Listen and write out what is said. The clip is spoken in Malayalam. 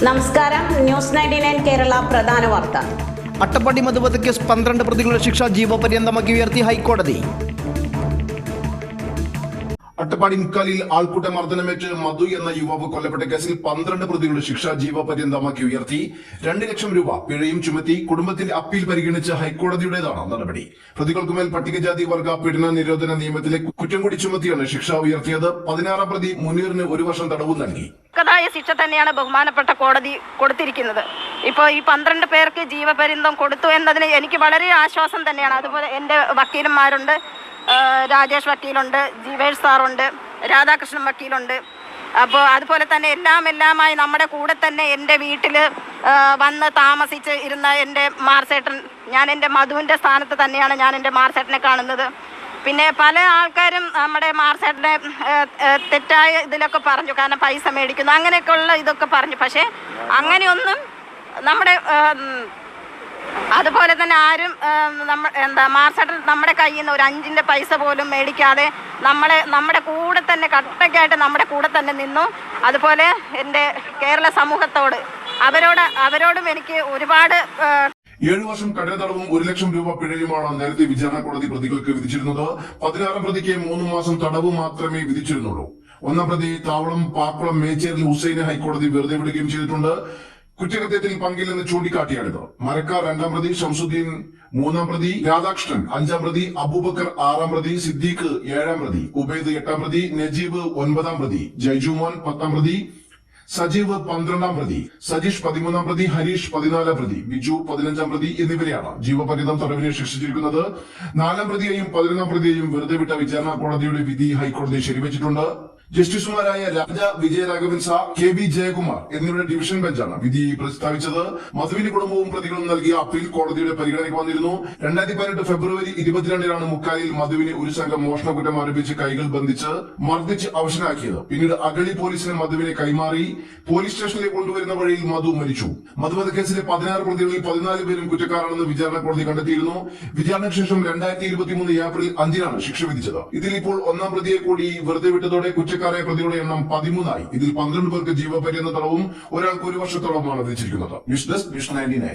നമസ്കാരം. ന്യൂസ് 99 കേരള പ്രധാന വാർത്ത. അട്ടപ്പാടി മധുവധക്കേസ് 12 പ്രതികളുടെ ശിക്ഷ ജീവപര്യന്തമാക്കി ഉയർത്തി ഹൈക്കോടതി. അട്ടപ്പാടി മുക്കാലിയിൽ ആൾക്കൂട്ട മർദ്ദനമേറ്റ് മധു എന്ന യുവാവ് കൊല്ലപ്പെട്ട കേസിൽ 12 പ്രതികളുടെ ശിക്ഷ ജീവപര്യന്തമാക്കി ഉയർത്തി 2 ലക്ഷം രൂപ പിഴയും ചുമത്തി കുടുംബത്തിന്റെ അപ്പീൽ പരിഗണിച്ച് ഹൈക്കോടതിയുടേതാണ് നടപടി. പ്രതികൾക്കുമേൽ പട്ടികജാതി വർഗ പീഡന നിരോധന നിയമത്തിലെ കുറ്റം കൂടി ചുമത്തിയാണ് ശിക്ഷ ഉയർത്തിയത്. 16 പ്രതി മുനീറിന് 1 വർഷം തടവ് നൽകി. ശിക്ഷ തന്നെയാണ് ബഹുമാനപ്പെട്ട കോടതി കൊടുത്തിരിക്കുന്നത്. ഇപ്പോൾ ഈ 12 പേർക്ക് ജീവപര്യന്തം കൊടുത്തു എന്നതിന് എനിക്ക് വളരെ ആശ്വാസം തന്നെയാണ്. അതുപോലെ എൻ്റെ വക്കീലന്മാരുണ്ട്, രാജേഷ് വക്കീലുണ്ട്, ജീവേഷ് സാറുണ്ട്, രാധാകൃഷ്ണൻ വക്കീലുണ്ട്. അപ്പോൾ അതുപോലെ തന്നെ എല്ലാമായി നമ്മുടെ കൂടെ തന്നെ എൻ്റെ വീട്ടിൽ വന്ന് താമസിച്ച് ഇരുന്ന എൻ്റെ മാർസേട്ടൻ, ഞാൻ എൻ്റെ മധുവിൻ്റെ സ്ഥാനത്ത് തന്നെയാണ് ഞാൻ എൻ്റെ മാർസേട്ടനെ കാണുന്നത്. പിന്നെ പല ആൾക്കാരും നമ്മുടെ മാർസേട്ടനെ തെറ്റായ ഇതിലൊക്കെ പറഞ്ഞു, കാരണം പൈസ മേടിക്കുന്നു അങ്ങനെയൊക്കെയുള്ള ഇതൊക്കെ പറഞ്ഞു. പക്ഷേ അങ്ങനെയൊന്നും നമ്മുടെ അതുപോലെ തന്നെ ആരും മാർസേട്ടൻ നമ്മുടെ കയ്യിൽ നിന്ന് ഒരു 5 പൈസ പോലും മേടിക്കാതെ നമ്മുടെ കൂടെ തന്നെ കട്ടയ്ക്കായിട്ട് നമ്മുടെ കൂടെ തന്നെ നിന്നു. അതുപോലെ എൻ്റെ കേരള സമൂഹത്തോട് അവരോടും എനിക്ക് ഒരുപാട് 7 വർഷം കഠിന തടവും 1 ലക്ഷം രൂപ പിഴയുമാണ് നേരത്തെ വിചാരണ കോടതി പ്രതികൾക്ക് വിധിച്ചിരുന്നത്. 16 പ്രതിക്ക് 3 മാസം തടവ് മാത്രമേ വിധിച്ചിരുന്നുള്ളൂ. 1 പ്രതി താവളം പാക്കുളം മേച്ചേരിൽ ഹുസൈനെ ഹൈക്കോടതി വെറുതെ വിടുകയും ചെയ്തിട്ടുണ്ട്. കുറ്റകൃത്യത്തിൽ പങ്കില്ലെന്ന് ചൂണ്ടിക്കാട്ടിയാണിത്. മരക്കാർ 2 പ്രതി, ഷംസുദ്ദീൻ 3 പ്രതി, രാധാകൃഷ്ണൻ 5 പ്രതി, അബൂബക്കർ 6 പ്രതി, സിദ്ദീഖ് 7 പ്രതി, ഉബൈദ് 8 പ്രതി, നജീബ് 9 പ്രതി, ജയ്ജുമോൻ 10 പ്രതി, സജീവ് 12 പ്രതി, സജീഷ് 13 പ്രതി, ഹരീഷ് 14 പ്രതി, ബിജു 15 പ്രതി എന്നിവരെയാണ് ജീവപര്യന്തം തടവിനെ ശിക്ഷിച്ചിരിക്കുന്നത്. 4 പ്രതിയെയും 11 പ്രതിയെയും വെറുതെ വിട്ട വിചാരണ കോടതിയുടെ വിധി ഹൈക്കോടതി ശരിവച്ചിട്ടുണ്ട്. ജസ്റ്റിസുമാരായ രാജ വിജയരാഘവൻ സാർ, KB ജയകുമാർ എന്നിവരുടെ ഡിവിഷൻ ബെഞ്ചാണ് വിധി പ്രസ്താവിച്ചത്. മധുവിന്റെ കുടുംബവും പ്രതികളും നൽകിയ അപ്പീൽ കോടതിയുടെ പരിഗണനയ്ക്ക് വന്നിരുന്നു. 2018 ഫെബ്രുവരി 22 മുക്കാലിൽ മധുവിനെ ഒരു സംഘം മോഷണ കുറ്റം ആരോപിച്ച് കൈകൾ ബന്ധിച്ച് മർദ്ദിച്ച് അവശനാക്കിയത്. പിന്നീട് അഗളി പോലീസിന് മധുവിനെ കൈമാറി പോലീസ് സ്റ്റേഷനിലേക്ക് കൊണ്ടുവരുന്ന വഴിയിൽ മധു മരിച്ചു. മധുവധക്കേസിലെ 16 പ്രതികളിൽ 14 പേരും കുറ്റക്കാരാണെന്ന് വിചാരണ കോടതി കണ്ടെത്തിയിരുന്നു. വിചാരണയ്ക്ക് ശേഷം 2023 ഏപ്രിൽ 5 ശിക്ഷ വിധിച്ചത്. ഇതിൽ ഇപ്പോൾ 1 പ്രതിയെ കൂടി വെറുതെ വിട്ടതോടെ പ്രതികളുടെ എണ്ണം 13 ആയി. ഇതിൽ 12 പേർക്ക് ജീവപര്യന്തം തടവും ഒരാൾക്ക് 1 വർഷത്തോളമാണ് വിധിച്ചിരിക്കുന്നത്. News desk, news 99.